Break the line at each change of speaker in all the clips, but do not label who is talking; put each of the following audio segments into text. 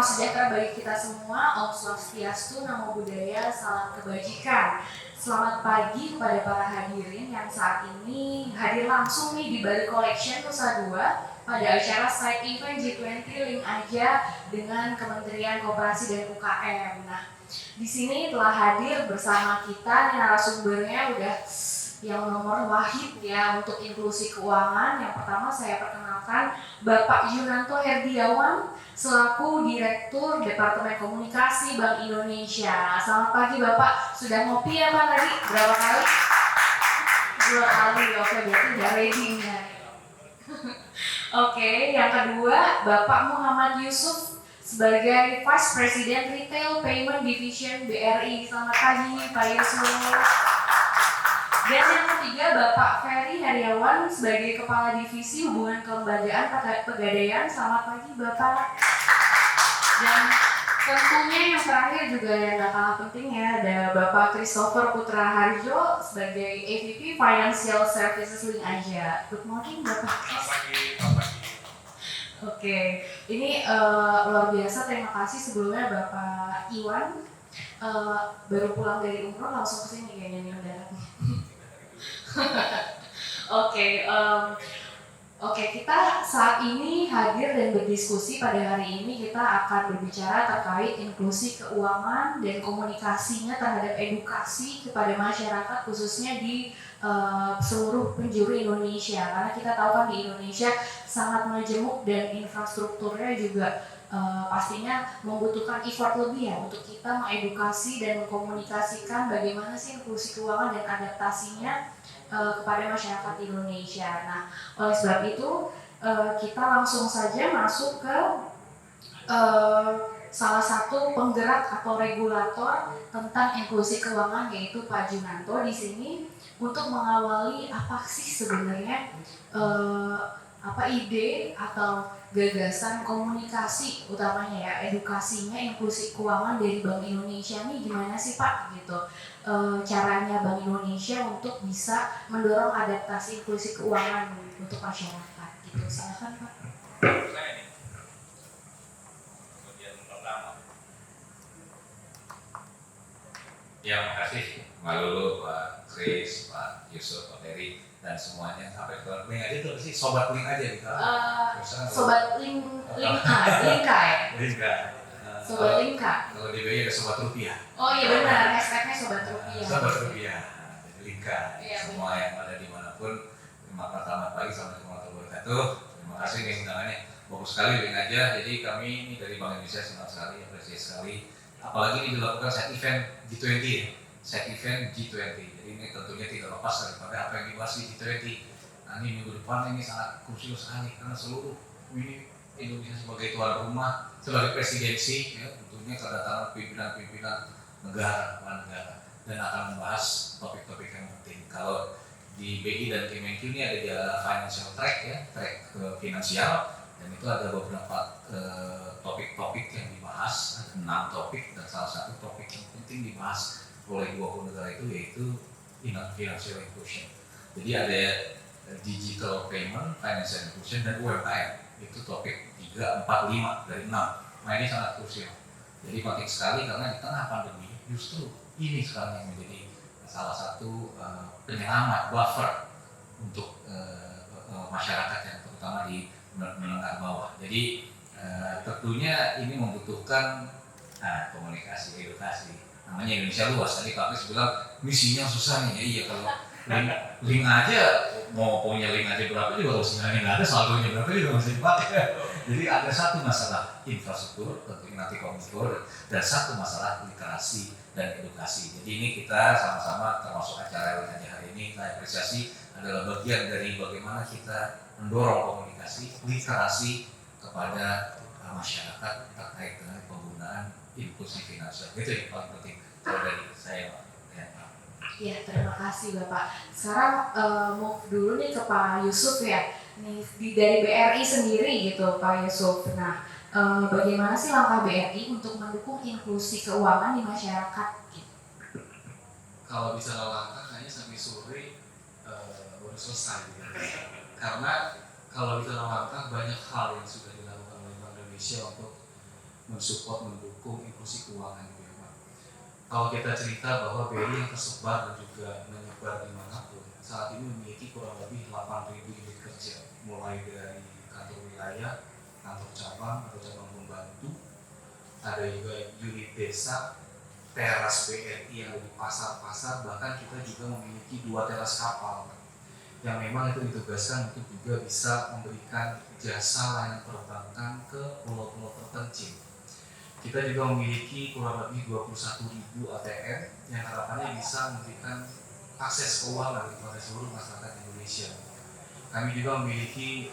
salam sejahtera bagi kita semua. Om Swastiastu, Namo Buddhaya, salam kebajikan. Selamat pagi kepada para hadirin yang saat ini hadir langsung nih di Bali Collection Nusa Dua pada acara side event G20 Link Aja dengan Kementerian Koperasi dan UKM. Nah, di sini telah hadir bersama kita narasumbernya udah yang nomor wahid ya untuk inklusi keuangan. Yang pertama saya perkenalkan Bapak Yunanto Herdiawan selaku Direktur Departemen Komunikasi Bank Indonesia. Selamat pagi Bapak, sudah ngopi ya Pak tadi? Berapa kali? 2 kali, oke berarti udah ready ya. Oke, yang kedua Bapak Muhammad Yusuf sebagai Vice President Retail Payment Division BRI. Selamat pagi Pak Yusuf. Dan yang ketiga Bapak Ferry Heriawan sebagai Kepala Divisi Hubungan Kelembagaan Pegadaian. Selamat pagi Bapak. Dan tentunya yang terakhir juga yang gak kalah penting ya, ada Bapak Christopher Putra Harjo sebagai AVP Financial Services Link Aja. Good morning Bapak.
Selamat pagi.
Oke, ini luar biasa, terima kasih sebelumnya Bapak Iwan baru pulang dari umroh langsung kesini kayaknya nih mendarat. Oke, kita saat ini hadir dan berdiskusi pada hari ini kita akan berbicara terkait inklusi keuangan dan komunikasinya terhadap edukasi kepada masyarakat khususnya di seluruh penjuru Indonesia, karena kita tahu kan di Indonesia sangat majemuk dan infrastrukturnya juga pastinya membutuhkan effort lebih ya untuk kita mengedukasi dan mengkomunikasikan bagaimana sih inklusi keuangan dan adaptasinya kepada masyarakat Indonesia. Nah, oleh sebab itu kita langsung saja masuk ke salah satu penggerak atau regulator tentang inklusi keuangan yaitu Pak Junanto di sini untuk mengawali apa sih sebenarnya ide atau gagasan komunikasi utamanya ya edukasinya inklusi keuangan dari Bank Indonesia nih gimana sih Pak gitu. Caranya Bank Indonesia untuk bisa mendorong adaptasi inklusi keuangan untuk masyarakat gitu. Silakan Pak.
Kemudian pertama. Ya, makasih Mbak Lulu, Pak Chris, Pak Yusuf, Pak Ferry dan semuanya sampai ke link aja tuh sih sobat link aja gitu.
Sobat link Sobat Lingka.
Kalau di BI ada sobat rupiah.
Oh iya benar, hashtagnya sobat rupiah.
Sobat rupiah, Lingka.
Iya,
Semua yang ada dimanapun. Selamat pagi, assalamualaikum warahmatullahi wabarakatuh. Terima kasih nih undangannya. Bagus sekali link aja. Jadi kami ini dari Bank Indonesia senang sekali, apresiasi sekali. Apalagi ini dilakukan side event G20 ya. Side event G20. Jadi ini tentunya tidak lepas daripada apa yang dibahas di G20. Nah ini minggu depan ini sangat krusial sekali karena seluruh ini Indonesia sebagai tuan rumah, sebagai presidensi, ya, tentunya kedatangan pimpinan-pimpinan negara dan akan membahas topik-topik yang penting. Kalau di BI dan Kemenq ini ada financial track ya, track ke finansial, dan itu ada beberapa topik-topik yang dibahas, ada 6 topik dan salah satu topik yang penting dibahas oleh 20 negara itu yaitu financial inclusion. Jadi ada digital payment, financial inclusion dan UMKM. Itu topik 3, 4, 5 dari 6. Nah ini sangat krusial. Jadi penting sekali karena di tengah pandemi justru ini sekarang yang menjadi salah satu penyelamat buffer untuk masyarakat yang terutama di menengah bawah. Jadi tentunya ini membutuhkan komunikasi, edukasi. Namanya Indonesia luas. Tadi Pak Kris bilang misinya susah nih. Ya, iya kalau link aja mau punya link aja berapa juga kalau sebenarnya nggak ada saldonya berapa juga masih dipakai. Jadi ada satu masalah infrastruktur, tentunya nanti komunitur, dan satu masalah literasi dan edukasi. Jadi ini kita sama-sama termasuk acara link aja hari ini saya apresiasi adalah bagian dari bagaimana kita mendorong komunikasi, literasi kepada masyarakat terkait dengan penggunaan inklusi finansial. Itu yang paling penting kalau dari saya.
Ya, terima kasih Bapak. Sekarang move dulu nih ke Pak Yusuf ya. Nih dari BRI sendiri gitu Pak Yusuf. Nah, bagaimana sih langkah BRI untuk mendukung inklusi keuangan di masyarakat?
Kalau bicara langkah kayaknya sampai sore baru selesai gitu. Karena kalau bicara langkah banyak hal yang sudah dilakukan oleh Bank Indonesia untuk mendukung inklusi keuangan gitu ya Pak. Kalau kita cerita bahwa BRI yang tersebar dan juga menyebar dimanapun, saat ini memiliki kurang lebih 8.000 unit kerja, mulai dari kantor wilayah, kantor cabang atau cabang pembantu, ada juga unit desa, teras BRI yang ada di pasar-pasar, bahkan kita juga memiliki 2 teras kapal yang memang itu ditugaskan untuk juga bisa memberikan jasa layanan perbankan ke pulau-pulau terpencil. Kita juga memiliki kurang lebih 21.000 ATM yang harapannya bisa memberikan akses keuangan kepada seluruh masyarakat Indonesia. Kami juga memiliki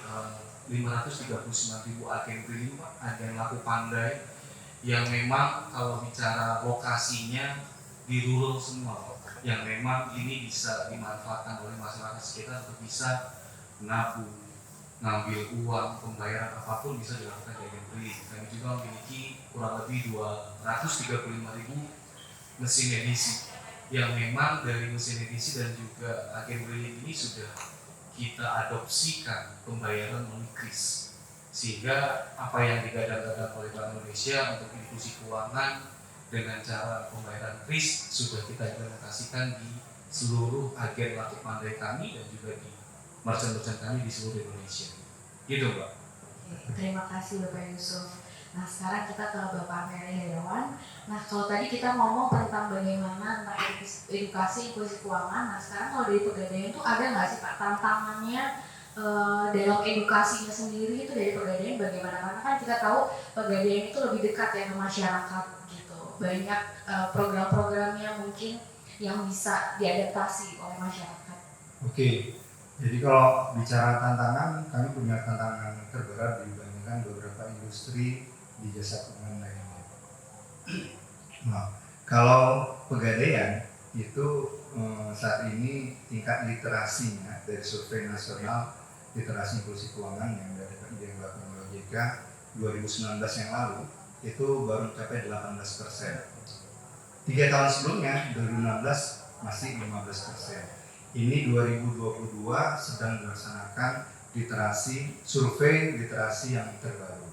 539.000 agen BRI, agen laku pandai, yang memang kalau bicara lokasinya di rural semua, yang memang ini bisa dimanfaatkan oleh masyarakat sekitar untuk bisa menabung, ngambil uang, pembayaran apapun bisa dilakukan dari agen BRI. Kami juga memiliki kurang lebih 235.000 mesin edisi, yang memang dari mesin edisi dan juga agen BRI ini sudah kita adopsikan pembayaran melalui KRIS, sehingga apa yang digadang-gadang oleh Bank Indonesia untuk inklusi keuangan dengan cara pembayaran KRIS sudah kita implementasikan di seluruh agen laku pandai kami dan juga di merchant-merchant kami di seluruh Indonesia. Gitu Mbak.
Oke, terima kasih Bapak Yusuf. Nah sekarang kita ke Bapak Ferry Heriawan. Nah kalau tadi kita ngomong tentang bagaimana tentang edukasi inklusi keuangan, nah sekarang kalau dari Pegadaian itu ada nggak sih Pak tantangannya dalam edukasinya sendiri itu dari Pegadaian bagaimana? Karena kan kita tahu Pegadaian itu lebih dekat ya ke masyarakat gitu. Banyak program-programnya mungkin yang bisa diadaptasi oleh masyarakat.
Oke, jadi kalau bicara tantangan, kami punya tantangan terberat dibandingkan beberapa industri di jasa keuangan lainnya. Nah, kalau Pegadaian itu saat ini tingkat literasinya dari survei nasional literasi inklusi keuangan yang dilakukan oleh OJK 2019 yang lalu itu baru mencapai 18%. 3 tahun sebelumnya 2016 masih 15%. Ini 2022 sedang dilaksanakan survei literasi yang terbaru.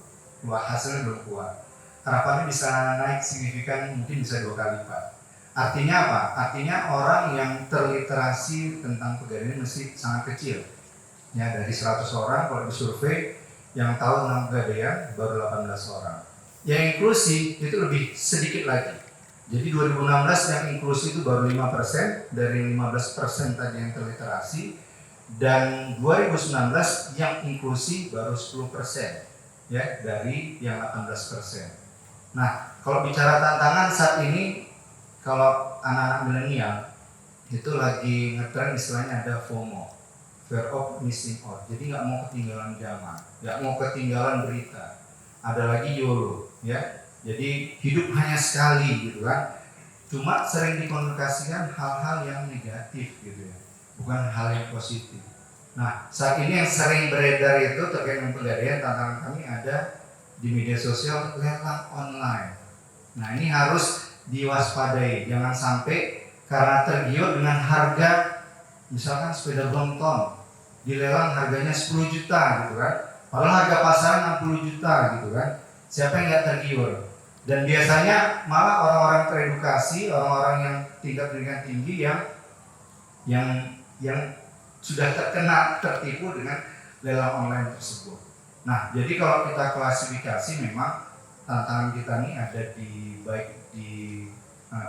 Hasilnya belum kuat. Harapannya bisa naik signifikan, mungkin bisa 2 kali lipat. Artinya apa? Artinya orang yang terliterasi tentang Pegadaian masih sangat kecil. Ya, dari 100 orang kalau disurvei yang tahu tentang Pegadaian baru 18 orang. Yang inklusi itu lebih sedikit lagi. Jadi 2016 yang inklusi itu baru 5% dari 15% tadi yang terliterasi, dan 2019 yang inklusi baru 10% ya dari yang 18%. Nah, kalau bicara tantangan saat ini, kalau anak-anak milenial itu lagi ngetren istilahnya ada FOMO, fear of missing out. Jadi nggak mau ketinggalan zaman, nggak mau ketinggalan berita. Ada lagi YOLO, ya. Jadi hidup hanya sekali gitu kan. Cuma sering dikomunikasikan hal-hal yang negatif gitu ya, bukan hal yang positif. Nah, saat ini yang sering beredar itu terkait dengan Pegadaian, tantangan kami ada di media sosial lelang online. Nah, ini harus diwaspadai, jangan sampai karena tergiur dengan harga misalkan sepeda Brompton dilelang harganya 10 juta gitu kan, padahal harga pasaran 60 juta gitu kan. Siapa yang nggak tergiur? Dan biasanya malah orang-orang teredukasi, orang-orang yang tingkat pendidikan tinggi yang sudah tertipu dengan lelang online tersebut. Nah, jadi kalau kita klasifikasi memang tantangan kita ini ada di baik di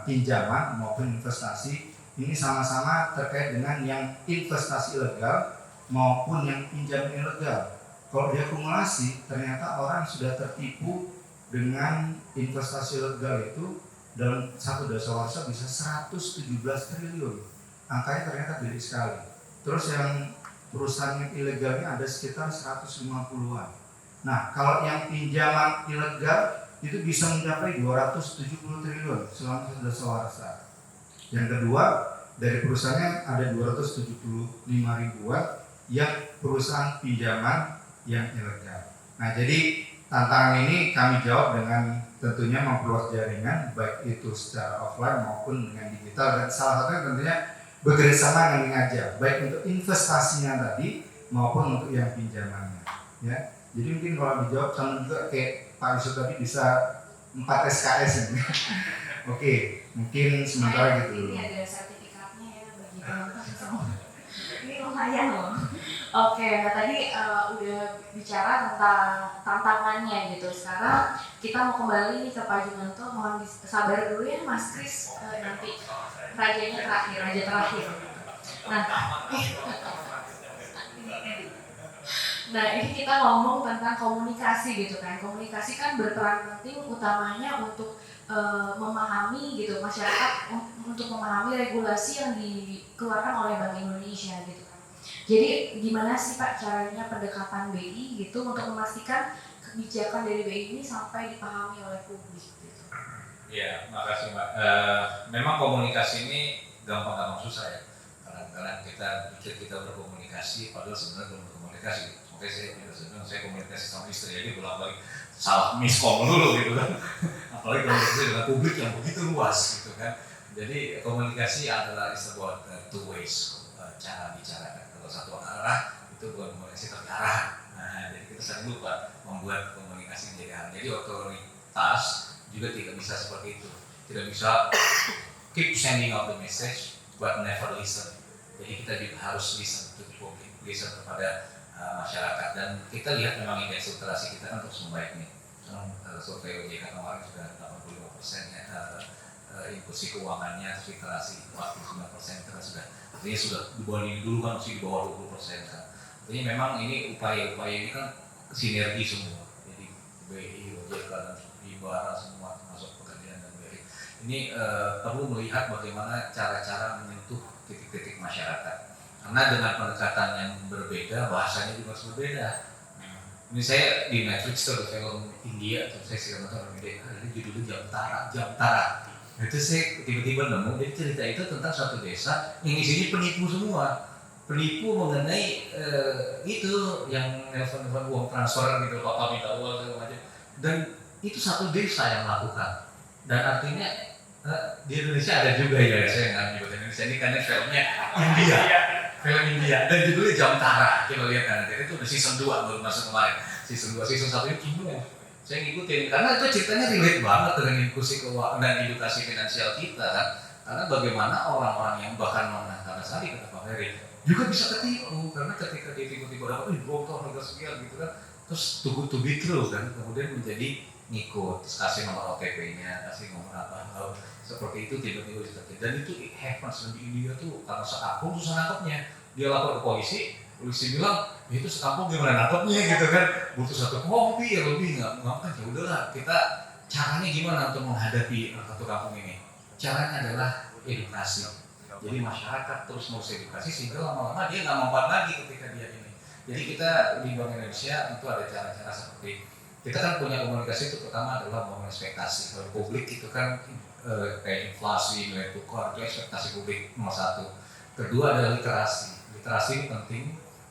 pinjaman maupun investasi. Ini sama-sama terkait dengan yang investasi ilegal maupun yang pinjam ilegal. Kalau dia akumulasi, ternyata orang sudah tertipu dengan investasi ilegal itu dalam satu dasawarsa bisa 117 triliun. Angkanya ternyata gede sekali. Terus yang perusahaan yang ilegalnya ada sekitar 150-an. Nah, kalau yang pinjaman ilegal itu bisa mencapai 270 triliun selama satu dasawarsa. Yang kedua, dari perusahaannya ada 275 ribuan yang perusahaan pinjaman yang ilegal. Nah, jadi tantangan ini kami jawab dengan tentunya memperluas jaringan, baik itu secara offline maupun dengan digital, dan salah satunya tentunya bekerjasama dengan Mengajar, baik untuk investasinya tadi maupun untuk yang pinjamannya. Ya, jadi mungkin kalau dijawab sama juga kayak Pak Yusuf tadi bisa 4 SKS ini. Oke, mungkin sementara gitu dulu.
Ini ada sertifikatnya ya bagi penonton semua. Ini lumayan loh. Oke, nah tadi udah bicara tentang tantangannya gitu. Sekarang kita mau kembali nih ke Pak Junanto. Mohon sabar dulu ya Mas Kris, nanti raja terakhir. Nah ini kita ngomong tentang komunikasi gitu kan. Komunikasi kan berperan penting utamanya untuk memahami gitu masyarakat, untuk memahami regulasi yang dikeluarkan oleh Bank Indonesia gitu kan. Jadi gimana sih Pak caranya pendekatan BI gitu untuk memastikan kebijakan dari BI ini sampai dipahami oleh publik gitu?
Ya, makasih Mbak. Memang komunikasi ini gampang-gampang susah ya. Kadang-kadang kita pikir kita berkomunikasi, padahal sebenarnya belum berkomunikasi. Oke, saya komunikasi sama istri, jadi bolak-balik salah miskom dulu gitu kan. Apalagi komunikasi dengan publik yang begitu luas gitu kan. Jadi komunikasi adalah sebuah two ways cara bicara. Kalau satu arah itu bukan komunikasi tapi arahan. Nah, jadi kita sering lupa membuat komunikasi menjadi arahan. Jadi otoritas juga tidak bisa seperti itu. Tidak bisa keep sending out the message but never listen. Jadi kita juga harus listen to the public, listen kepada masyarakat, dan kita lihat memang indeks literasi kita kan terus membaik nih. Survei OJK kemarin sudah 85% ya, inklusi keuangannya, literasi 49% itu kan artinya sudah dibanding dulu kan masih di bawah 20% kan. Jadi memang ini upaya-upaya ini kan sinergi semua. Jadi BI, OJK dan Ibara semua termasuk pekerjaan dan BI. Ini perlu melihat bagaimana cara-cara menyentuh titik-titik masyarakat. Karena dengan pendekatan yang berbeda, bahasanya juga harus berbeda. Ini saya di Netflix tuh film India, terus saya nonton orang India, ini judulnya Jamtara. Itu saya tiba-tiba nemu, jadi cerita itu tentang suatu desa yang isinya penipu semua. Penipu mengenai itu yang nelfon-nelfon uang transfer gitu, Bapak minta uang segala macam. Dan itu satu desa yang melakukan. Dan artinya di Indonesia ada juga ya, saya nggak nyebut Indonesia ini karena filmnya India. Film India, dan judulnya Jamtara. Kita lihat kan, itu udah season 2 baru masuk kemarin. Season 2, season 1 itu gimana? Saya ngikutin, karena itu ceritanya relate banget dengan inklusi keuangan dan edukasi finansial kita kan. Karena bagaimana orang-orang yang bahkan karena tadi kata Pak Heri juga bisa ketipu, karena ketika dia tiba-tiba dapat bongkar harga sekian gitu kan, terus to be true kan, kemudian menjadi ngikut, terus kasih nomor OTP-nya, kasih nomor apa, seperti itu tiba-tiba bisa terjadi. Dan itu happens di India tuh karena sekampung susah nangkepnya. Dia lapor ke polisi bilang itu sekampung gimana nangkepnya gitu kan, butuh satu kopi ya lebih nggak kan, ya udahlah kita caranya gimana untuk menghadapi satu kampung ini. Caranya adalah edukasi. Jadi masyarakat terus mau edukasi sehingga lama-lama dia nggak mempan lagi ketika dia ini. Jadi kita di Bank Indonesia itu ada cara-cara seperti kita kan punya komunikasi itu pertama adalah membangun ekspektasi. Kalau publik itu kan kayak inflasi, nilai tukar, itu ekspektasi publik nomor satu. Kedua adalah literasi. Literasi ini penting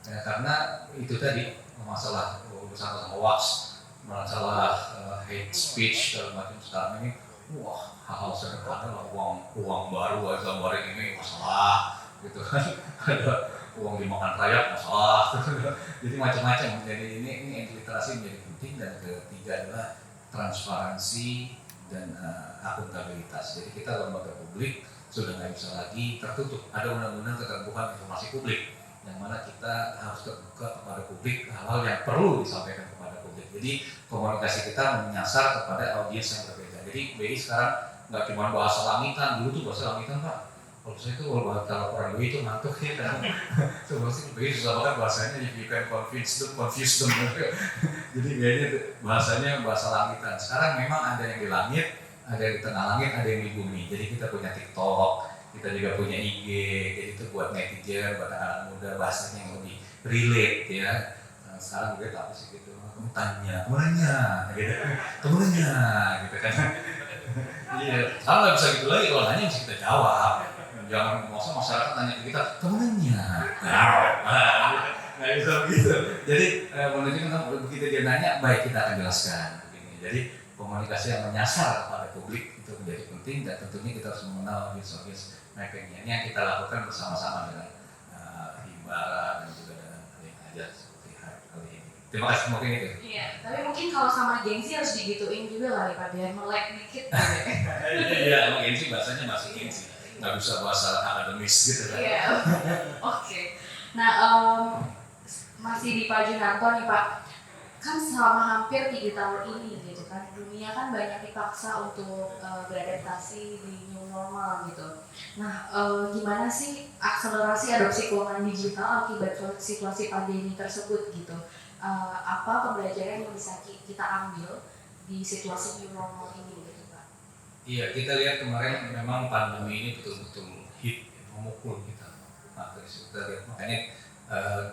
ya, karena itu tadi masalah bersama hoax, masalah hate speech dan macam sekarang ini, wah hal-hal sederhana lah, uang baru gambarin ini masalah gitu kan, ada uang dimakan rayap masalah, jadi macam-macam. Jadi ini literasi menjadi penting, dan ketiga adalah transparansi dan akuntabilitas. Jadi kita lembaga publik sudah nggak bisa lagi tertutup. Ada undang-undang keterbukaan informasi publik yang mana kita harus terbuka kepada publik hal-hal yang perlu disampaikan kepada publik. Jadi komunikasi kita menyasar kepada audiens yang berbeda. Jadi BI sekarang nggak cuma bahasa langitan, dulu tuh bahasa langitan Pak. Kalau saya tuh kalau orang BI itu ngantuk ya kan. Sebenarnya BI susah banget bahasanya, you can confuse them. Jadi kayaknya bahasanya bahasa langitan. Sekarang memang ada yang di langit, ada yang di tengah langit, ada yang di bumi. Jadi kita punya TikTok, kita juga punya IG, jadi itu buat netizen, buat anak muda, bahasanya yang lebih relate ya. Sekarang gue apa sih gitu, kamu tanya, gitu kan. Iya, sekarang nggak bisa gitu lagi, kalau nanya mesti kita jawab. Jangan masyarakat nanya ke kita, kamu nanya. Nggak bisa begitu. Jadi menunjukkan begitu dia nanya, baik kita akan jelaskan. Jadi komunikasi yang menyasar kepada publik itu menjadi penting, dan tentunya kita harus mengenal audiens mappingnya. Ini yang kita lakukan bersama-sama dengan Ibara dan juga dengan Link Aja seperti hari kali ini. Terima kasih mungkin itu.
Iya, tapi mungkin kalau sama gengsi harus digituin juga kali Pak, biar melek dikit gitu ya.
Iya, emang gengsi bahasanya masih gengsi, nggak bisa bahasa akademis gitu kan.
Iya, oke. Nah, masih di Pak Junanto nih Pak, kan selama hampir 3 tahun ini gitu kan, dunia kan banyak dipaksa untuk beradaptasi di new normal gitu. Nah, gimana sih akselerasi adopsi keuangan digital akibat situasi pandemi tersebut gitu? Apa pembelajaran yang bisa kita ambil di situasi new normal ini gitu Pak?
Iya, kita lihat kemarin memang pandemi ini betul-betul hit, memukul kita. Nah, kita lihat makanya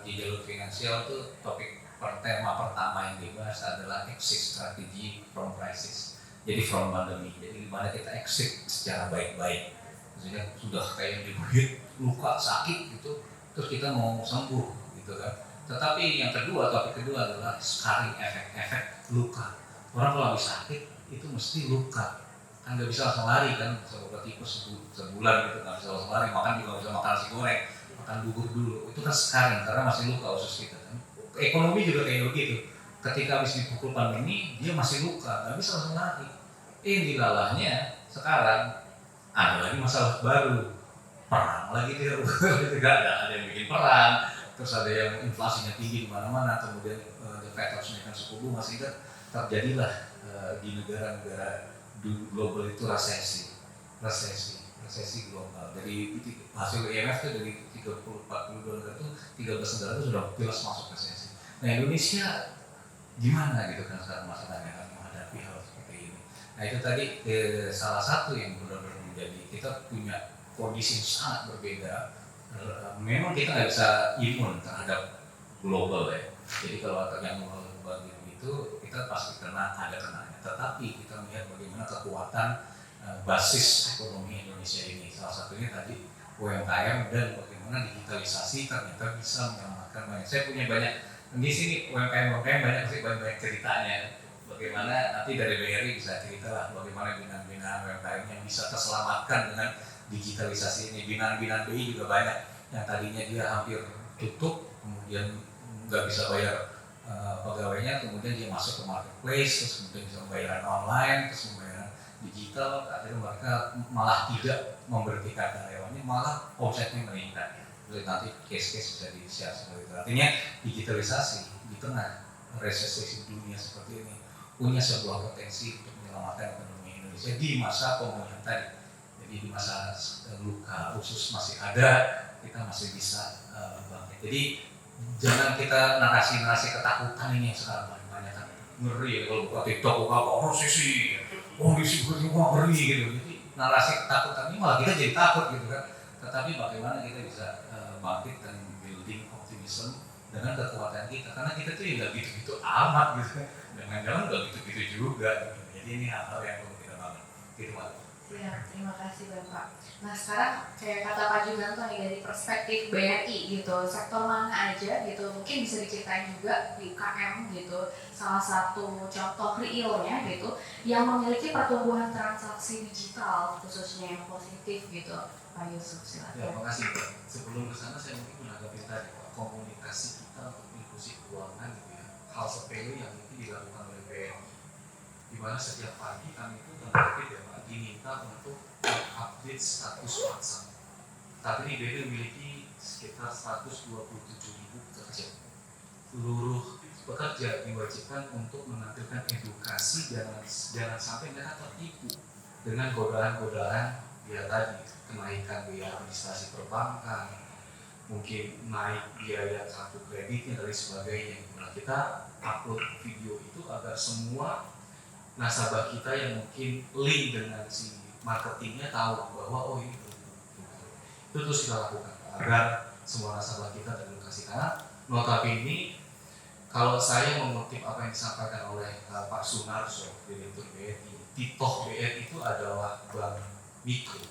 di jalur finansial tuh topik tema pertama yang dibahas adalah exit strategy from crisis. Jadi from pandemi, jadi gimana kita exit secara baik-baik. Maksudnya sudah kayak dihit, luka, sakit gitu, terus kita mau sembuh gitu kan. Tetapi yang kedua, topik kedua adalah scarring efek luka. Orang kalau habis sakit itu mesti luka, kan nggak bisa langsung lari kan, obat tipes sebulan gitu nggak bisa langsung lari, makan juga nggak bisa makan nasi goreng, makan bubur dulu, itu kan scarring karena masih luka usus kita kan. Ekonomi juga kayak begitu, ketika habis dipukul pandemi dia masih luka, nggak bisa langsung lari. Dilalahnya sekarang ada lagi masalah baru, perang lagi dia, nggak ada yang bikin perang. Terus ada yang inflasinya tinggi di mana-mana, kemudian the Fed harus menaikkan suku bunga sehingga terjadilah di negara-negara global itu resesi global. Dari hasil IMF itu dari 30-40 negara itu 13 negara itu sudah jelas masuk resesi. Nah Indonesia gimana gitu kan sekarang masalahnya kan menghadapi hal seperti ini. Nah itu tadi salah satu yang benar-benar menjadi kita punya kondisi yang sangat berbeda. Memang kita nggak bisa imun terhadap global ya. Jadi kalau yang global itu kita pasti ada kenanya. Tetapi kita melihat bagaimana kekuatan basis ekonomi Indonesia ini. Salah satunya tadi UMKM dan bagaimana digitalisasi ternyata bisa menyelamatkan banyak. Saya punya banyak di sini UMKM banyak sih banyak ceritanya. Bagaimana nanti dari BRI bisa cerita lah bagaimana binaan-binaan UMKM yang bisa terselamatkan dengan digitalisasi ini. Binaan-binaan BI juga banyak yang tadinya dia hampir tutup, kemudian nggak bisa bayar pegawainya, kemudian dia masuk ke marketplace, terus kemudian bisa pembayaran online, terus pembayaran digital, akhirnya mereka malah tidak memberhentikan karyawannya, malah omsetnya meningkat. Jadi nanti case-case bisa di-share seperti itu. Artinya digitalisasi di tengah resesi dunia seperti ini punya sebuah potensi untuk menyelamatkan ekonomi Indonesia di masa pemulihan tadi. Jadi di masa luka usus masih ada, kita masih bisa bangkit. Jadi jangan kita narasi-narasi ketakutan ini yang sekarang banyak kan ngeri ya kalau buka TikTok buka resesi, kondisi berubah ngeri gitu. Jadi narasi ketakutan ini malah kita jadi takut gitu kan. Tetapi bagaimana kita bisa bangkit dan building optimism dengan kekuatan kita, karena kita tuh ya nggak gitu-gitu amat gitu, jangan-jangan nggak gitu-gitu juga gitu. Jadi ini hal-hal yang perlu kita bangun gitu Pak.
Ya, terima kasih Bapak. Nah sekarang kayak kata Pak Junanto nih dari perspektif BRI gitu, sektor mana aja gitu, mungkin bisa diceritain juga di UKM gitu, salah satu contoh realnya gitu, yang memiliki pertumbuhan transaksi digital khususnya yang positif gitu. Pak Yusuf silakan.
Ya, makasih Pak. Sebelum ke sana saya mungkin menanggapi tadi komunikasi kita untuk inklusi keuangan gitu ya. Hal sepele yang mungkin dilakukan oleh BRI. Di mana setiap pagi kami itu terkait ya Pak diminta untuk update status WhatsApp. Tapi ini BRI memiliki sekitar 127.000 pekerja. Seluruh pekerja diwajibkan untuk menampilkan edukasi, jangan sampai mereka tertipu dengan godaan-godaan ya tadi, kenaikan biaya administrasi perbankan, mungkin naik biaya kartu kreditnya dan sebagainya. Nah, kita upload video itu agar semua nasabah kita yang mungkin link dengan si marketingnya tahu bahwa oh ini itu terus kita lakukan agar semua nasabah kita teredukasi. Karena notabene kalau saya mengutip apa yang disampaikan oleh Pak Sunarso, Direktur BRI, Titoh BRI itu adalah bank mikro,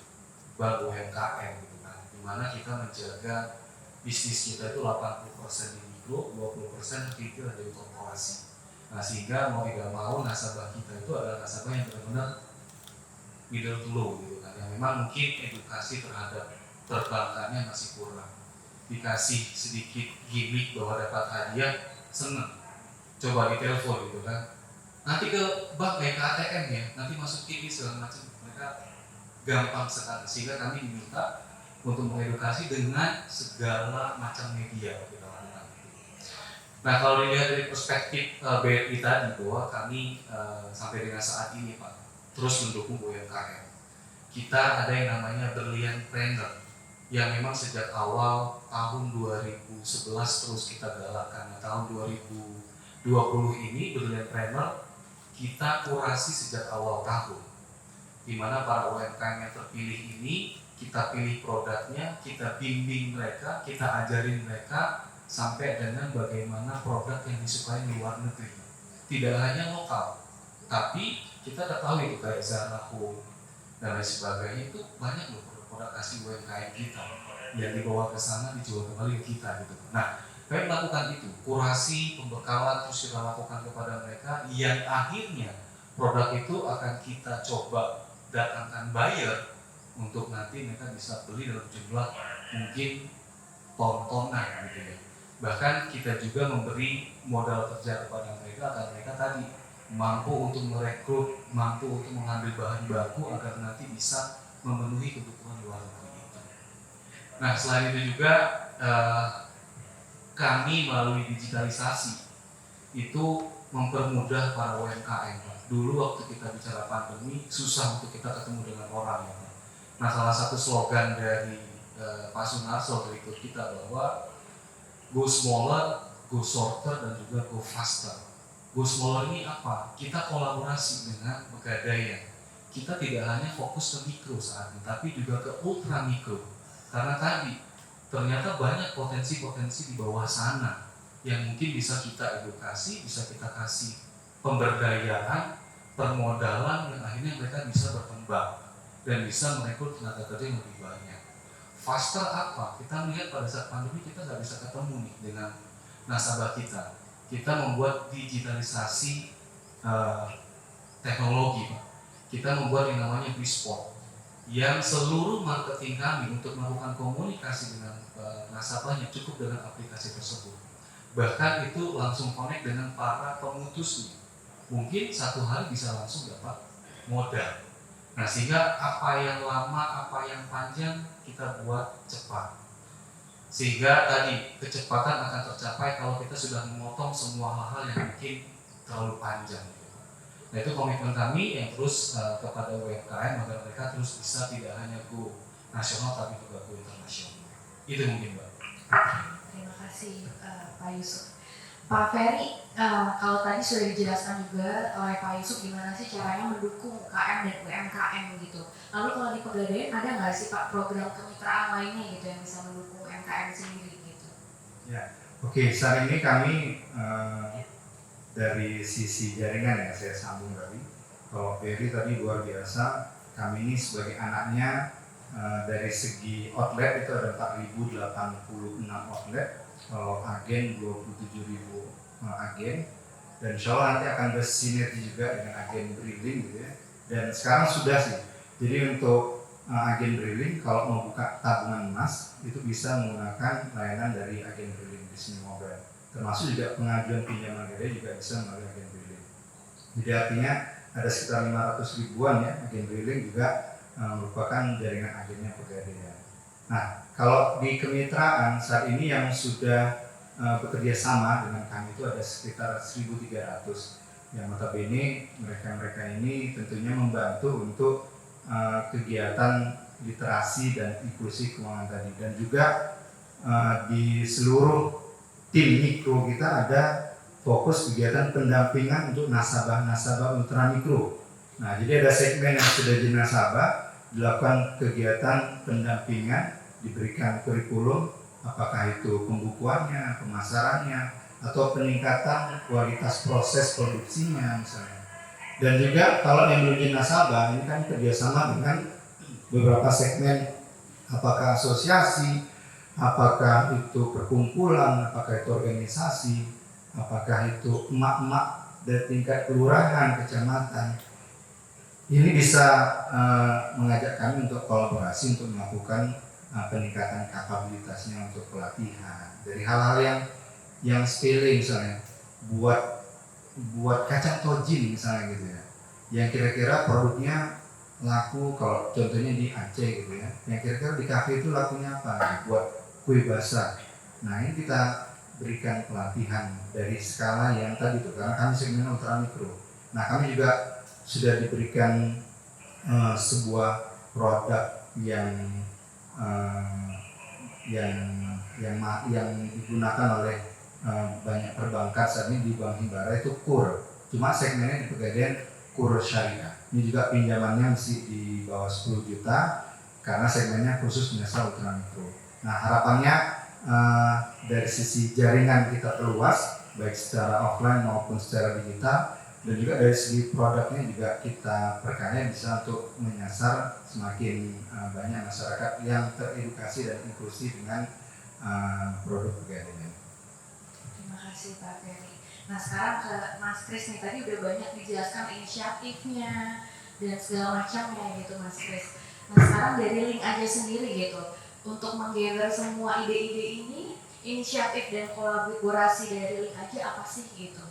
bank UMKM gitu kan, dimana kita menjaga bisnis kita itu 80% di mikro, 20% retail dari korporasi. Nah sehingga mau tidak mau nasabah kita itu adalah nasabah yang benar-benar middle to low gitu kan, yang memang mungkin edukasi terhadap perbankannya masih kurang. Dikasih sedikit gimmick bahwa dapat hadiah seneng, coba ditelepon gitu kan, nanti ke bank kayak ke ATM ya, nanti masuk ini segala macam, mereka gampang sekali, sehingga kami diminta untuk mengedukasi dengan segala macam media kita lakukan. Nah kalau dilihat dari perspektif BRI tadi, bahwa kami sampai dengan saat ini Pak terus mendukung UMKM. Kita ada yang namanya Berlian Planner yang memang sejak awal tahun 2011 terus kita galakkan. Nah, tahun 2020 ini Berlian Planner kita kurasi sejak awal tahun, di mana para UMKM yang terpilih ini kita pilih produknya, kita bimbing mereka, kita ajarin mereka sampai dengan bagaimana produk yang disukai di luar negeri. Tidak hanya lokal, tapi kita ketahui itu kayak Zara Home dan lain sebagainya, itu banyak loh produk asli UMKM kita yang dibawa ke sana dijual kembali ke kita gitu. Nah, kami melakukan itu, kurasi, pembekalan terus kita lakukan kepada mereka, yang akhirnya produk itu akan kita coba datangkan buyer untuk nanti mereka bisa beli dalam jumlah mungkin ton-tonan gitu ya. Bahkan kita juga memberi modal kerja kepada mereka agar mereka tadi mampu untuk merekrut, mampu untuk mengambil bahan baku agar nanti bisa memenuhi kebutuhan luar negeri itu. Nah selain itu juga kami melalui digitalisasi itu mempermudah para UMKM. Dulu waktu kita bicara pandemi susah untuk kita ketemu dengan orang ya. Nah salah satu slogan dari Pak Sunarso berikut kita bahwa go smaller, go shorter, dan juga go faster. Go smaller ini apa? Kita kolaborasi dengan Pegadaian. Kita tidak hanya fokus ke mikro saat ini, tapi juga ke ultra mikro. Karena tadi ternyata banyak potensi-potensi di bawah sana yang mungkin bisa kita edukasi, bisa kita kasih pemberdayaan, permodalan yang akhirnya mereka bisa berkembang dan bisa merekrut tenaga kerja yang lebih banyak. Faster apa? Kita melihat pada saat pandemi kita nggak bisa ketemu nih dengan nasabah kita. Kita membuat digitalisasi teknologi, Pak. Kita membuat yang namanya Bisport, yang seluruh marketing kami untuk melakukan komunikasi dengan nasabahnya cukup dengan aplikasi tersebut. Bahkan itu langsung connect dengan para pemutusnya. Mungkin satu hari bisa langsung dapat modal. Nah sehingga apa yang lama, apa yang panjang kita buat cepat. Sehingga tadi kecepatan akan tercapai kalau kita sudah memotong semua hal-hal yang mungkin terlalu panjang. Nah itu komitmen kami yang terus kepada UMKM agar mereka terus bisa tidak hanya go nasional tapi juga go internasional. Itu mungkin Mbak.
Terima kasih Pak Yusuf. Pak Ferry, kalau tadi sudah dijelaskan juga oleh Pak Yusuf gimana sih caranya mendukung UKM dan UMKM gitu. Lalu kalau di Pegadaian ada nggak sih Pak program kemitraan lainnya gitu yang bisa mendukung UMKM sendiri gitu?
Ya, oke. Saat ini kami dari sisi jaringan ya saya sambung tadi. Kalau Ferry tadi luar biasa. Kami ini sebagai anaknya dari segi outlet itu ada 4.086 outlet. Kalau agen 27.000 agen, dan insya Allah nanti akan bersinergi juga dengan agen Briling gitu ya. Dan sekarang sudah sih, jadi untuk agen Briling kalau mau buka tabungan emas itu bisa menggunakan layanan dari agen Briling di sini mobile. Termasuk juga pengajuan pinjaman gede juga bisa melalui agen Briling. Jadi artinya ada sekitar 500 ribuan ya agen Briling juga merupakan jaringan agennya Pegadaian. Nah, kalau di kemitraan saat ini yang sudah bekerja sama dengan kami itu ada sekitar 1.300 yang notabene mereka ini tentunya membantu untuk kegiatan literasi dan inklusi keuangan tadi, dan juga di seluruh tim mikro kita ada fokus kegiatan pendampingan untuk nasabah-nasabah ultra mikro. Nah, jadi ada segmen yang sudah jadi nasabah, dilakukan kegiatan pendampingan, diberikan kurikulum, apakah itu pembukuannya, pemasarannya, atau peningkatan kualitas proses produksinya misalnya. Dan juga kalau yang belum jadi nasabah, ini kan kerjasama dengan beberapa segmen, apakah asosiasi, apakah itu perkumpulan, apakah itu organisasi, apakah itu emak-emak dari tingkat kelurahan, kecamatan. Ini bisa mengajak kami untuk kolaborasi untuk melakukan peningkatan kapabilitasnya untuk pelatihan dari hal-hal yang sepele misalnya buat buat kacang tojin misalnya gitu ya, yang kira-kira produknya laku, kalau contohnya di Aceh gitu ya, yang kira-kira di kafe itu lakunya apa? Nah, buat kue basah. Nah ini kita berikan pelatihan dari skala yang tadi tuh, karena kami segmen ultra mikro. Nah kami juga sudah diberikan sebuah produk eh, yang yang digunakan oleh banyak perbankan saat ini di Bank Himbara, itu KUR. Cuma segmennya di Pegadaian KUR Syariah. Ini juga pinjamannya masih di bawah 10 juta karena segmennya khusus menyasar ultra mikro. Nah harapannya dari sisi jaringan kita perluas baik secara offline maupun secara digital, dan juga dari segi produknya juga kita perkaya, bisa untuk menyasar semakin banyak masyarakat yang teredukasi dan inklusif dengan produk Pegadaian.
Terima kasih Pak Ferry. Nah sekarang ke Mas Kris nih, tadi udah banyak dijelaskan inisiatifnya dan segala macamnya gitu Mas Kris. Nah sekarang dari Link Aja sendiri gitu, untuk menggather semua ide-ide ini, inisiatif dan kolaborasi dari Link Aja apa sih gitu?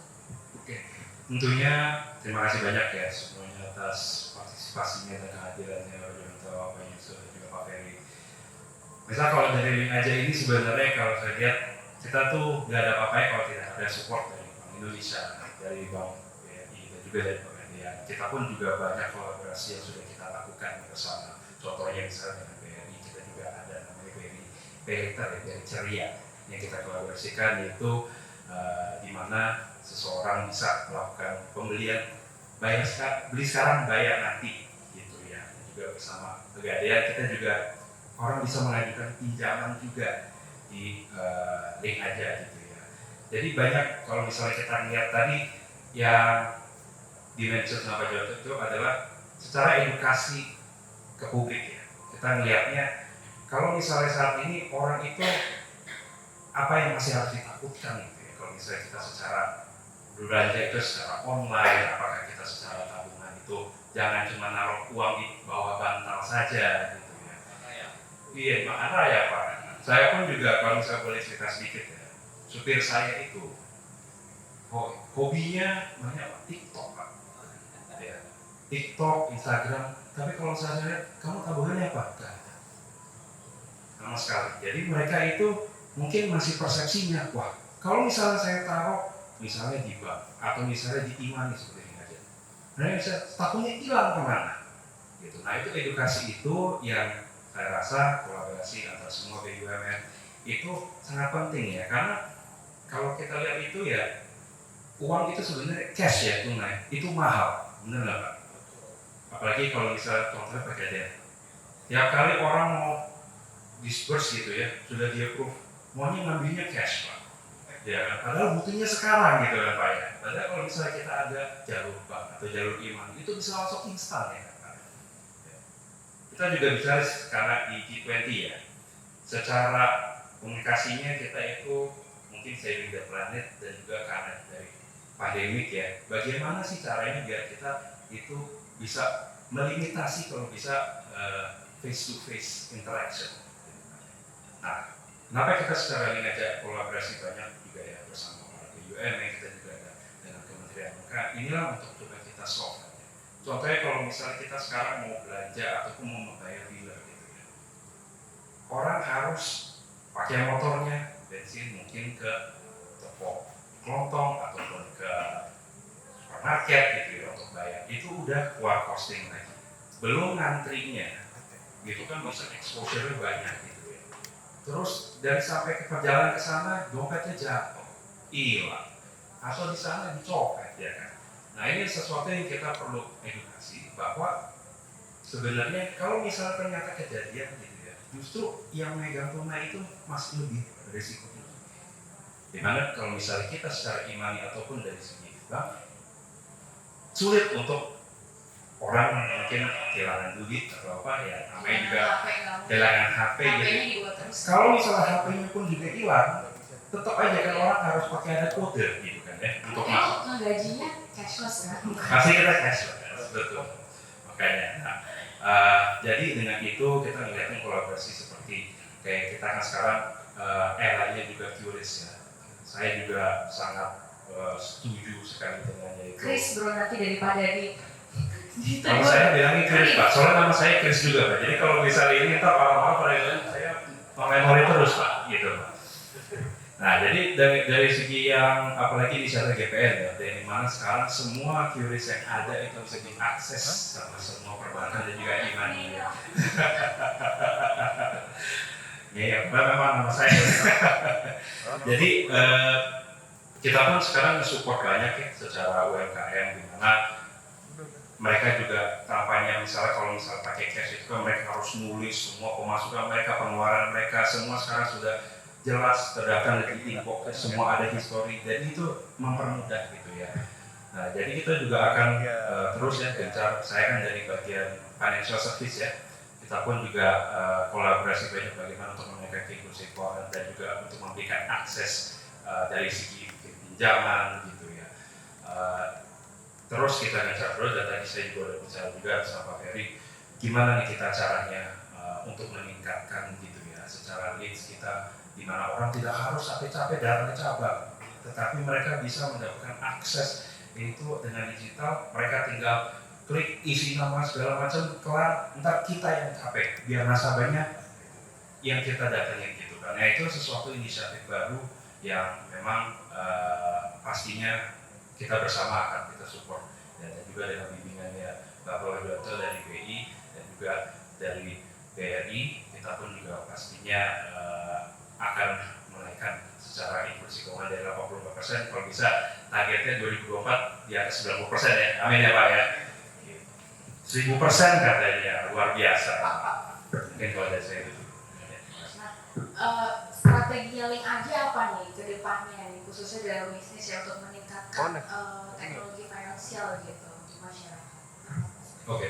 Oke, tentunya terima kasih banyak ya semuanya atas partisipasinya dan kehadirannya Rojonto, Pak Yusuf dan juga Pak Ferry. Misal kalau dari Link Aja ini sebenarnya kalau saya lihat kita tuh nggak ada apa-apa kalau tidak ada support dari Bank Indonesia, dari Bank BRI dan juga dari Pegadaian. Kita pun juga banyak kolaborasi yang sudah kita lakukan bersama. Contohnya misalnya dengan BRI, kita juga ada namanya BRI Paylater, BRI Ceria yang kita kolaborasikan, yaitu di mana seseorang bisa melakukan pembelian beli sekarang bayar nanti gitu ya. Dan juga bersama Pegadaian kita juga orang bisa mengajukan pinjaman juga di Link Aja gitu ya. Jadi banyak kalau misalnya kita lihat tadi yang dimention sama Pak Jodoh itu adalah secara edukasi ke publik ya. Kita melihatnya kalau misalnya saat ini orang itu apa yang masih harus ditakutkan gitu ya. Kalau misalnya kita secara belanja itu secara online, apakah kita secara tabungan itu jangan cuma naruh uang di bawah bantal saja gitu ya. Iya, makanya ya Pak. Saya pun juga kalau misalnya boleh cerita sedikit ya, supir saya itu hobinya banyak Pak, TikTok Pak. Ya. TikTok, Instagram, tapi kalau saya lihat, kamu tabungannya apa? Gak ada. Sama sekali. Jadi mereka itu mungkin masih persepsinya, wah kalau misalnya saya taruh misalnya di bank atau misalnya di Imani seperti ini aja, mereka bisa takutnya hilang kemana gitu. Nah itu edukasi itu yang saya rasa kolaborasi antara semua BUMN itu sangat penting ya, karena kalau kita lihat itu ya uang itu sebenarnya cash ya, tunai itu mahal, benar nggak Pak? Apalagi kalau misalnya contohnya Pegadaian, tiap kali orang mau disburse gitu ya, sudah di approve, maunya ngambilnya cash Pak. Ya, padahal butuhnya sekarang gitu kan Pak ya. Padahal kalau misalnya kita ada jalur bank atau jalur iman, itu bisa langsung instan ya kan. Kita juga bicara karena di G20 ya, secara komunikasinya kita itu mungkin saving the planet dan juga karena dari pandemik ya, bagaimana sih caranya biar kita itu bisa melimitasi kalau bisa face to face interaction. Nah, kenapa kita secara ini aja kolaborasi banyak juga ya bersama BUMN, kita juga ada dengan Kementerian Lembaga. Inilah untuk coba kita solve. Contohnya kalau misalnya kita sekarang mau belanja ataupun mau membayar dealer gitu ya, orang harus pakai motornya, bensin mungkin ke toko kelontong ataupun ke supermarket gitu ya untuk bayar. Itu udah keluar costing lagi. Belum ngantrinya, gitu kan bisa exposure-nya banyak gitu ya. Terus dari sampai ke perjalanan ke sana dompetnya jatuh, hilang, atau di sana dicopet ya kan. Nah ini sesuatu yang kita perlu edukasi bahwa sebenarnya kalau misalnya ternyata kejadian gitu ya, justru yang megang tunai itu masih lebih risikonya. Dimana kalau misalnya kita secara imani ataupun dari segi bank sulit untuk orang mungkin kehilangan duit atau apa ya, namanya juga kehilangan HP gitu. Kalau misalnya HP-nya pun juga hilang, tetap aja kan orang harus pakai ada kode gitu kan ya untuk masuk.
Gajinya cashless kan?
Pasti kita cashless, betul. Makanya, jadi dengan itu kita melihatnya kolaborasi seperti kayak kita kan sekarang eranya juga QRIS ya. Saya juga sangat setuju sekali dengan yaitu.
Chris bro nanti daripada
Kalau saya bilangnya Chris Pak, soalnya nama saya Chris juga Pak. Jadi kalau misalnya ini ntar orang-orang pada bilang saya memori terus Pak, gitu Pak. Nah jadi dari segi yang apalagi di sana GPN ya, di mana sekarang semua QRIS yang ada itu bisa diakses sama semua perbankan dan juga e-money. Ya memang nama saya. Jadi kita pun sekarang support banyak ya secara UMKM di mana mereka juga kampanye misalnya kalau misalnya pakai cash itu kan mereka harus nulis semua pemasukan mereka, pengeluaran mereka, semua sekarang sudah jelas terdaftar di inbox, semua ada histori dan itu mempermudah gitu ya. Nah jadi kita juga akan terus ya gencar, saya kan dari bagian financial service ya, kita pun juga kolaborasi banyak bagaimana untuk menaikkan inklusi keuangan dan juga untuk memberikan akses dari segi pinjaman gitu ya. Terus kita gencar terus dan tadi saya juga udah bicara juga sama Pak Ferry gimana nih kita caranya untuk meningkatkan gitu ya secara leads kita di mana orang tidak harus capek-capek datang ke cabang tetapi mereka bisa mendapatkan akses itu dengan digital, mereka tinggal klik isi nama segala macam kelar, ntar kita yang capek biar nasabahnya yang kita datangin gitu kan. Nah itu sesuatu inisiatif baru yang memang pastinya kita bersama akan kita support dan juga dengan bimbingannya Bapak Widodo dari BI dan juga dari BRI kita pun juga pastinya akan menaikkan secara inklusi keuangan dari 84% kalau bisa targetnya 2024 di atas 90% ya, amin ya Pak ya 1000% katanya, luar biasa mungkin kalau dari saya itu.
Strateginya Link aja apa nih ke depannya nih khususnya dalam bisnis ya untuk meningkatkan teknologi finansial gitu di masyarakat.
Oke.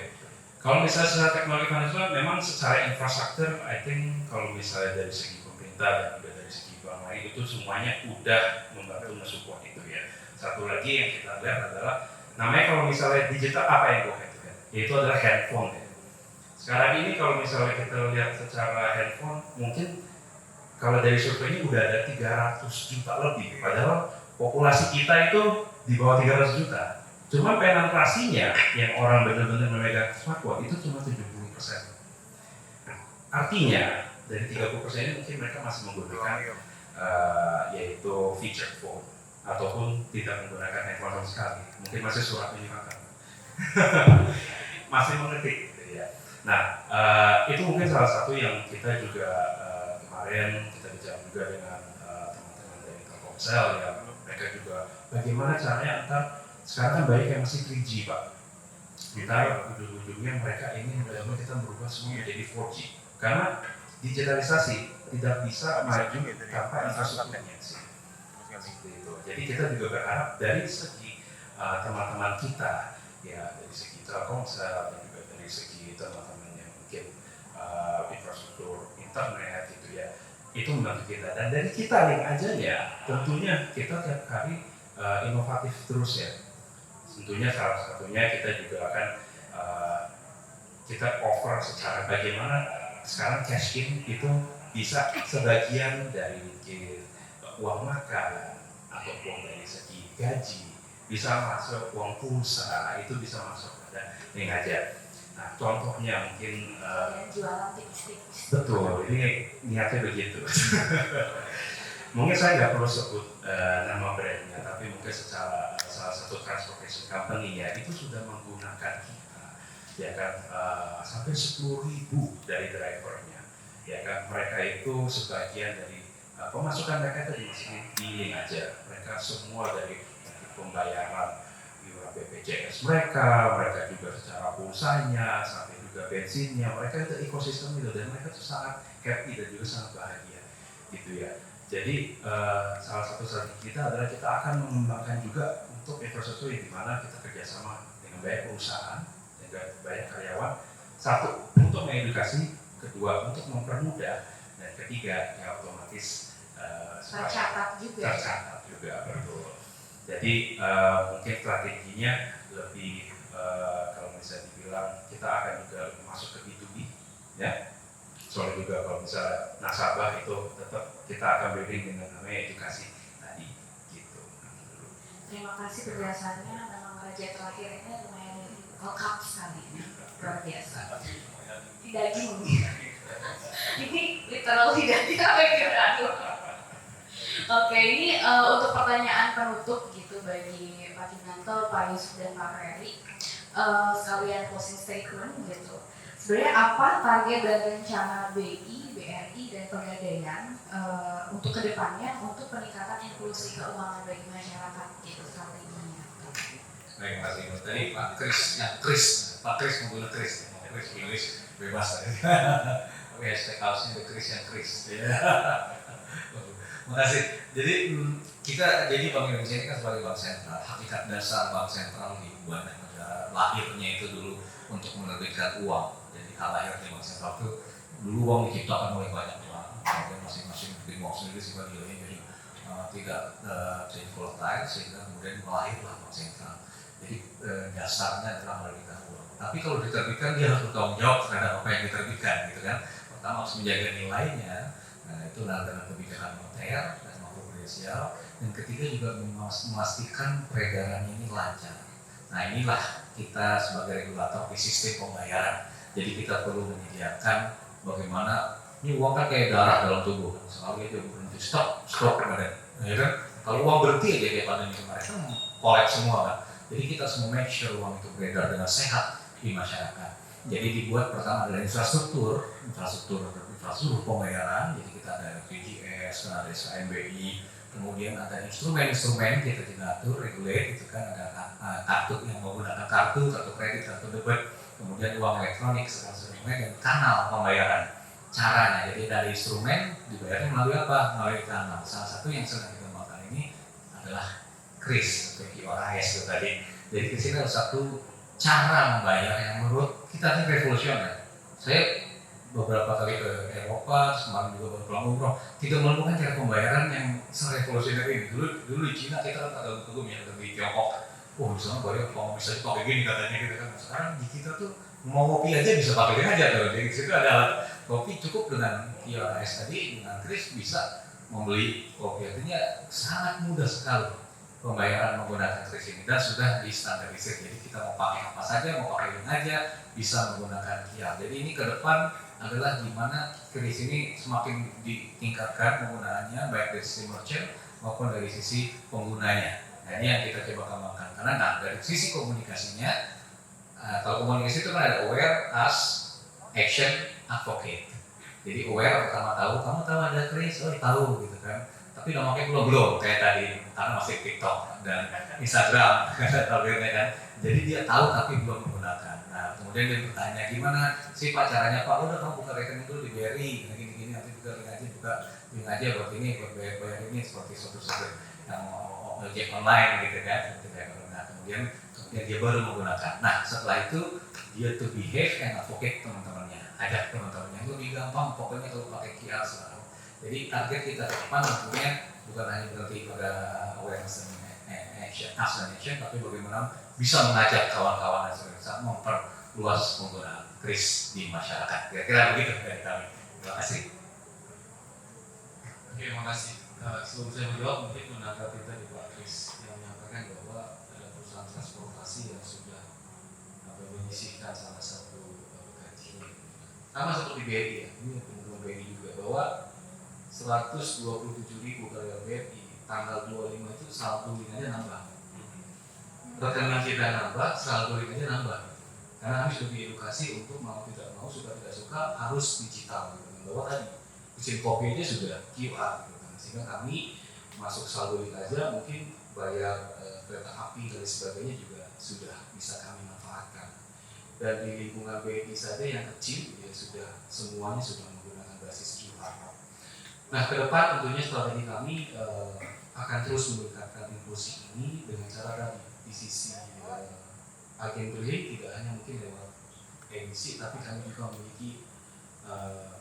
Kalau misalnya secara teknologi finansial memang secara infrastruktur I think kalau misalnya dari segi pemerintah dan juga dari segi bank lain itu semuanya udah membantu mensupport itu ya. Satu lagi yang kita lihat adalah namanya kalau misalnya digital apa yang gue katakan? Yaitu adalah handphone ya. Sekarang ini kalau misalnya kita lihat secara handphone mungkin kalau dari surveinya udah ada 300 juta lebih, padahal populasi kita itu di bawah 300 juta. Cuma penetrasinya yang orang benar-benar memegang smartphone itu cuma 70%. Nah, artinya dari 30% ini mungkin mereka masih menggunakan yaitu feature phone ataupun tidak menggunakan handphone sama sekali. Mungkin masih surat menyuratkan, masih mengetik. Gitu ya. Nah itu mungkin salah satu yang kita juga kemarin kita bicara juga dengan teman-teman dari Telkomsel ya, mereka juga bagaimana caranya antar sekarang kan banyak yang masih 3G Pak, kita ujung-ujungnya mereka ingin bagaimana kita merubah semua menjadi 4G karena digitalisasi tidak bisa maju tanpa infrastrukturnya sih. Jadi kita juga berharap dari segi teman-teman kita ya dari segi Telkomsel dan juga dari segi teman-teman yang mungkin infrastruktur internet gitu ya itu membantu kita dan dari kita yang aja ya tentunya kita tiap hari inovatif terus ya tentunya salah satunya kita juga akan kita offer secara bagaimana sekarang cash in itu bisa sebagian dari uang makan atau uang dari segi gaji bisa masuk uang pulsa itu bisa masuk pada link aja. Nah, contohnya mungkin
jualan tipis-tipis.
Betul, ini niatnya begitu. Mungkin saya nggak perlu sebut nama brandnya, tapi mungkin secara salah satu transportation company ya itu sudah menggunakan kita, ya kan sampai 10.000 dari drivernya, ya kan mereka itu sebagian dari pemasukan mereka itu di link aja, mereka semua dari pembayaran BPJS mereka juga secara pulsanya sampai juga bensinnya mereka itu ekosistem itu dan mereka itu sangat happy dan juga sangat bahagia gitu ya. Jadi salah satu strategi kita adalah kita akan mengembangkan juga untuk infrastruktur di mana kita kerjasama dengan banyak perusahaan dan banyak karyawan. Satu untuk mengedukasi, kedua untuk mempermudah, dan ketiga ya otomatis
tercatat
juga betul. Jadi mungkin strateginya lebih kalau bisa dibilang kita akan juga masuk ke B2B ya. Soalnya juga kalau misalnya nasabah itu tetap kita akan beri dengan namanya edukasi tadi gitu.
kasih penjelasannya. Memang Raja terakhir ini lumayan lengkap sekali, luar biasa. Di daging, ini literally daging apa kira? Oke, ini untuk pertanyaan penutup gitu bagi Pak Kinanto, Pak Yusuf dan Pak Ferry, sekalian closing statement gitu. Sebenarnya apa target dan rencana BI, BRI dan Pegadaian untuk kedepannya untuk peningkatan inklusi keuangan bagi masyarakat gitu strateginya?
Baik, terima kasih. Tadi Pak Kris menggunakan Kris Inggris bebas ya. Oke, hashtag kaosnya The Kris yang Kris. Makasih. Jadi Bank Indonesia ini kan sebagai bank sentral, hakikat dasar bank sentral dibuat negara lahirnya itu dulu untuk menerbitkan uang. Jadi hal lahirnya bank sentral itu dulu uang diciptakan oleh banyak orang, kemudian masing-masing bikin uang sendiri sehingga dia jadi tidak jadi volatile sehingga kemudian melahirlah bank sentral. Jadi dasarnya adalah menerbitkan uang. Tapi kalau diterbitkan dia harus bertanggung jawab terhadap apa yang diterbitkan, gitu kan. Pertama harus menjaga nilainya. Nah, itu dengan kebijakan moneter dan makroprudensial. Dan ketiga juga memastikan peredarannya ini lancar. Nah, inilah kita sebagai regulator di sistem pembayaran. Jadi kita perlu menyediakan bagaimana ini uang kan kayak darah dalam tubuh. Selalu dia berhenti stop badan, ya kan? Kalau uang berhenti aja kayak pandemi kemarin kan collapse semua kan. Jadi kita harus make sure uang itu beredar dengan sehat di masyarakat. Jadi dibuat pertama adalah infrastruktur pembayaran. Jadi kita ada BPJS, ada SKMBI, kemudian ada instrumen kita juga atur, regulate, itu kan ada kartu yang menggunakan kartu kredit, kartu debit, kemudian uang elektronik, instrumen dan kanal pembayaran. Caranya, jadi dari instrumen dibayarnya melalui apa? Melalui kanal. Salah satu yang sedang kita kembangkan ini adalah KRIS atau QRIS itu tadi. Jadi di sini ada satu cara membayar yang menurut kita ini revolusioner. Saya beberapa kali ke Eropa, semalam juga berpulang umroh, tidak menemukan cara pembayaran yang serevolusioner ini. Dulu di Cina kita kan ada kagum ya, di Tiongkok. Oh misalnya bayar kalau bisa pakai gini katanya gitu kan. Sekarang di kita tuh mau ngopi aja bisa pakai gini aja tuh. Di situ ada alat kopi cukup dengan QRIS tadi, dengan KRIS bisa membeli kopi. Artinya sangat mudah sekali pembayaran menggunakan KRIS ini dan sudah distandarisir. Jadi kita mau pakai apa saja, mau pakai link aja bisa menggunakan QR. Jadi ini ke depan adalah gimana KRIS ini semakin ditingkatkan penggunaannya baik dari sisi merchant maupun dari sisi penggunanya. Nah, ini yang kita coba kembangkan. Karena dari sisi komunikasinya, kalau komunikasi itu kan ada aware, ask, action, advocate. Jadi aware pertama kamu tahu ada KRIS, tahu gitu kan. Tapi namanya belum kayak tadi karena masih TikTok dan Instagram tabirnya kan. Jadi dia tahu tapi belum menggunakan. Nah kemudian dia bertanya gimana sih Pak caranya Pak? Udah kamu buka rekening dulu di BRI, gini nanti juga link aja buat ini buat bayar ini seperti sesuatu yang ojek online gitu kan. Nah kemudian dia baru menggunakan. Nah setelah itu dia to behave and advocate teman-temannya, ajak teman-temannya itu lebih gampang pokoknya kalau pakai QR selalu. Jadi target kita ke depan tentunya bukan hanya berarti pada awareness dan action, tapi bagaimana bisa mengajak kawan-kawan dan sebagainya memperluas penggunaan KRIS di masyarakat. Kira-kira begitu dari kami. Terima kasih.
Oke, terima kasih. Sebelum saya menjawab, mungkin menanggapi tadi Pak Kris yang menyampaikan bahwa ada perusahaan transportasi yang sudah menyisihkan salah satu gaji. Sama seperti BRI ya, ini teman-teman BRI juga bahwa 127.000 karyawan BRI tanggal 25 itu saldo linknya nambah. Rekening kita nambah, saldo linknya nambah. Karena kami sudah diedukasi untuk mau tidak mau, suka tidak suka harus digital. Bahwa tadi mesin kopi aja sudah QR, sehingga kami masuk saldo link aja mungkin bayar kereta api dan sebagainya juga sudah bisa kami manfaatkan. Dan di lingkungan BRI saja yang kecil ya sudah semuanya sudah menggunakan basis QR. Nah, ke depan tentunya strategi kami akan terus meningkatkan inklusi ini dengan cara tadi di sisi agen billing tidak hanya mungkin lewat edisi, tapi kami juga memiliki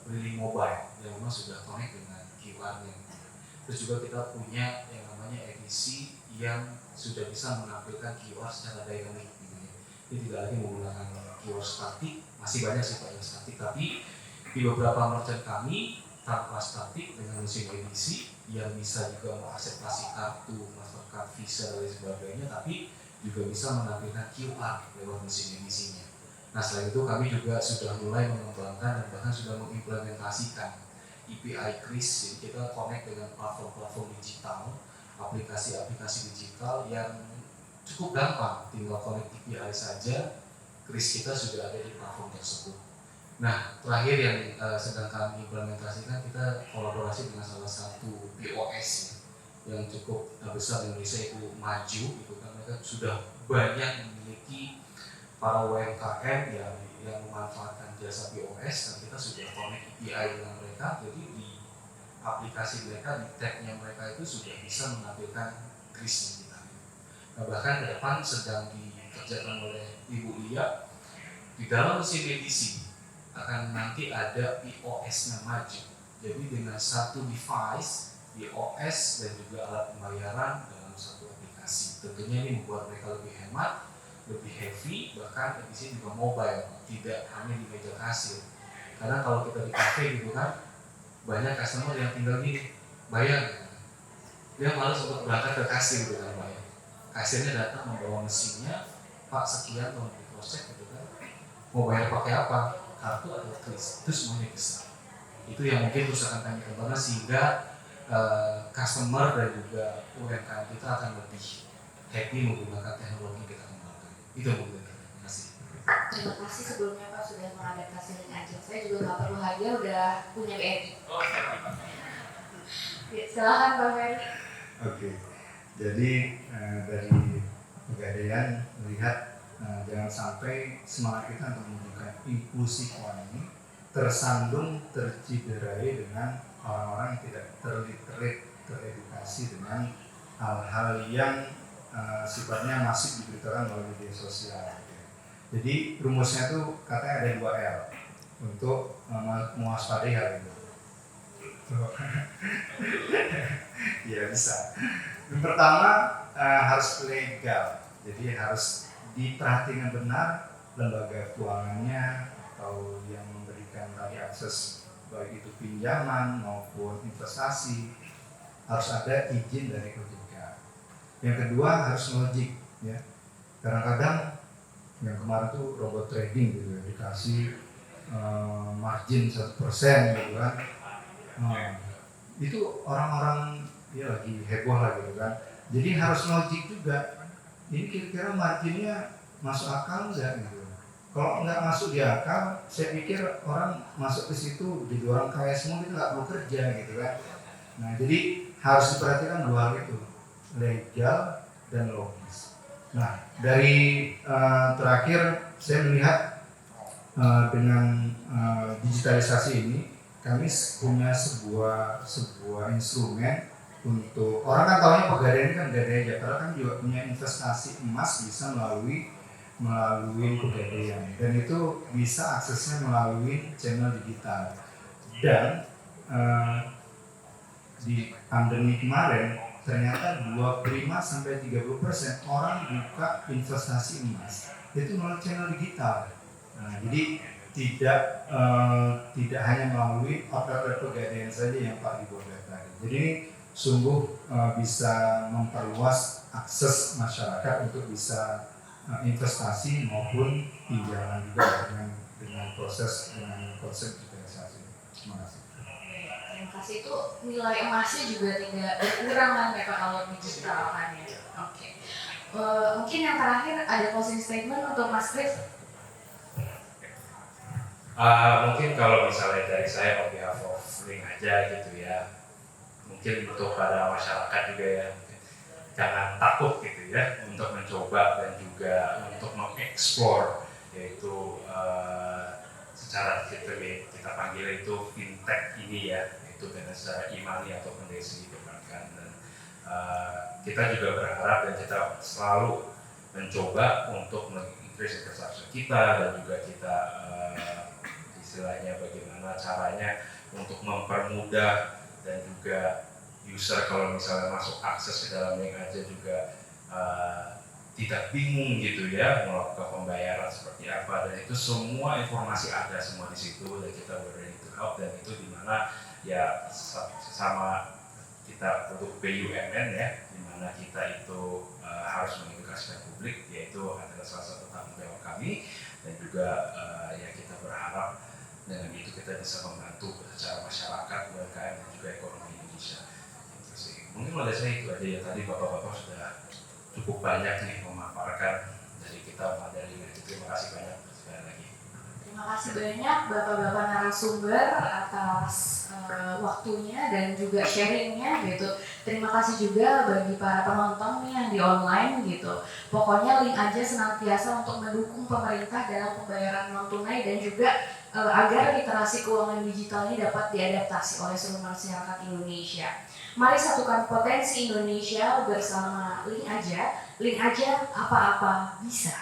billing mobile yang memang sudah connect dengan QR-nya. Terus juga kita punya yang namanya edisi yang sudah bisa menampilkan QR secara dynamic. Jadi tidak lagi menggunakan QR statik, masih banyak sih Pak yang statik, tapi di beberapa merchant kami tanpa statik dengan mesin edisi yang bisa juga mengakseptasi kartu, Mastercard, Visa dan lain sebagainya, tapi juga bisa menampilkan QR lewat mesin edisinya. Nah selain itu kami juga sudah mulai mengembangkan dan bahkan sudah mengimplementasikan API Kris, jadi kita connect dengan platform-platform digital, aplikasi-aplikasi digital yang cukup gampang, tinggal connect API saja, Kris kita sudah ada di platform tersebut. Nah terakhir yang sedang kami implementasikan, kita kolaborasi dengan salah satu POS yang cukup besar di Indonesia, itu Maju, itu kan mereka sudah banyak memiliki para UMKM yang memanfaatkan jasa POS, dan kita sudah connect API dengan mereka, jadi di aplikasi mereka, di tag-nya mereka itu sudah bisa menampilkan Kris kita. Nah, bahkan ke depan sedang dikerjakan oleh Ibu Lia, di dalam mesin edisi akan nanti ada POS-nya Maju. Jadi dengan satu device, POS dan juga alat pembayaran dalam satu aplikasi. Tentunya ini membuat mereka lebih hemat, lebih heavy, bahkan di sini juga mobile, tidak hanya di meja kasir. Karena kalau kita di kafe gitu kan, banyak customer yang tinggal gini, bayar gitu kan. Dia malas untuk berangkat ke kasir gitu kan, bayar. Kasirnya datang membawa mesinnya, Pak sekian tolong di cross check gitu kan. Mau bayar pakai apa? Kartu atau kris? Itu semuanya bisa. Itu yang mungkin terus akan kami kembangkan sehingga customer dan juga UMKM kita akan lebih happy menggunakan teknologi yang kita kembangkan. Itu mungkin. Terima kasih.
Terima kasih sebelumnya Pak sudah mengadaptasi link aja. Saya juga nggak perlu hadiah, udah punya BRI. Ya, silakan Pak Ferry.
Oke, jadi dari Pegadaian melihat jangan sampai semangat kita untuk menunjukkan inklusi keuangan ini tersandung, terciderai dengan orang-orang yang tidak teredukasi dengan hal-hal yang sifatnya masif diberitakan melalui media sosial. Jadi rumusnya tuh katanya ada 2 L untuk mewaspadai hal itu. Ya bisa. Yang pertama harus legal, jadi harus diperhatikan benar lembaga keuangannya atau yang memberikan tadi akses baik itu pinjaman maupun investasi, harus ada izin dari OJK. Yang kedua harus logik, ya. Kadang-kadang yang kemarin tuh robot trading gitu ya, dikasih margin 1% gitu kan. Itu orang-orang ya lagi heboh lah gitu kan. Jadi harus logik juga. Ini kira-kira marginnya masuk akal enggak gitu. Kalau nggak masuk di akal, saya pikir orang masuk ke situ jadi orang kaya semua, kita nggak perlu kerja gitu kan. Nah jadi harus diperhatikan 2 hal itu, legal dan logis. Nah dari terakhir saya melihat dengan digitalisasi ini kami punya sebuah instrumen untuk orang kan tahunya Pegadaian ini kan Pegadaian Jakarta kan juga punya investasi emas bisa melalui Pegadaian, dan itu bisa aksesnya melalui channel digital. Dan di pandemi kemarin ternyata 25-30% orang buka investasi emas itu melalui channel digital. Nah, jadi tidak hanya melalui outlet Pegadaian saja yang Pak Ibu tadi. Jadi ini sungguh bisa memperluas akses masyarakat untuk bisa investasi maupun pinjaman juga dengan konsep digitalisasi. Terima kasih.
Terima kasih, itu nilai emasnya juga tidak berkurang kan ya Pak kalau digital kan ya. Oke. Mungkin yang terakhir ada closing statement untuk Mas Kris.
Mungkin kalau misalnya dari saya on behalf of Link aja gitu ya, mungkin untuk pada masyarakat juga ya, jangan takut gitu ya untuk mencoba dan juga untuk mengeksplor, yaitu secara kita panggil itu fintech ini ya, itu dengan secara e-money ataupun dari segi perbankan. Dan kita juga berharap dan kita selalu mencoba untuk meng-increase infrastruktur kita dan juga kita istilahnya bagaimana caranya untuk mempermudah dan juga user kalau misalnya masuk akses ke dalam link aja juga tidak bingung gitu ya melakukan pembayaran seperti apa, dan itu semua informasi ada semua di situ dan kita ready to help, dan itu dimana ya sesama kita produk BUMN ya, di mana kita itu harus mengedukasikan publik, yaitu adalah salah satu tanggung jawab kami, dan juga ya kita berharap dengan itu kita bisa membantu secara masyarakat, UMKM dan juga ekonomi Indonesia. Itu sih. Mungkin dari saya itu aja ya, tadi bapak-bapak sudah cukup banyak nih memaparkan dari kita dari itu. Terima kasih banyak sekali lagi.
Terima kasih banyak Bapak-Bapak narasumber atas waktunya dan juga sharingnya gitu. Terima kasih juga bagi para penonton nih yang di online gitu. Pokoknya link aja senantiasa untuk mendukung pemerintah dalam pembayaran non tunai dan juga agar literasi keuangan digital ini dapat diadaptasi oleh seluruh masyarakat Indonesia. Mari satukan potensi Indonesia bersama link aja apa-apa bisa.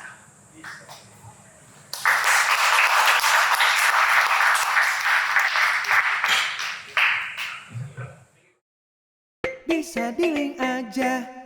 Bisa di link aja.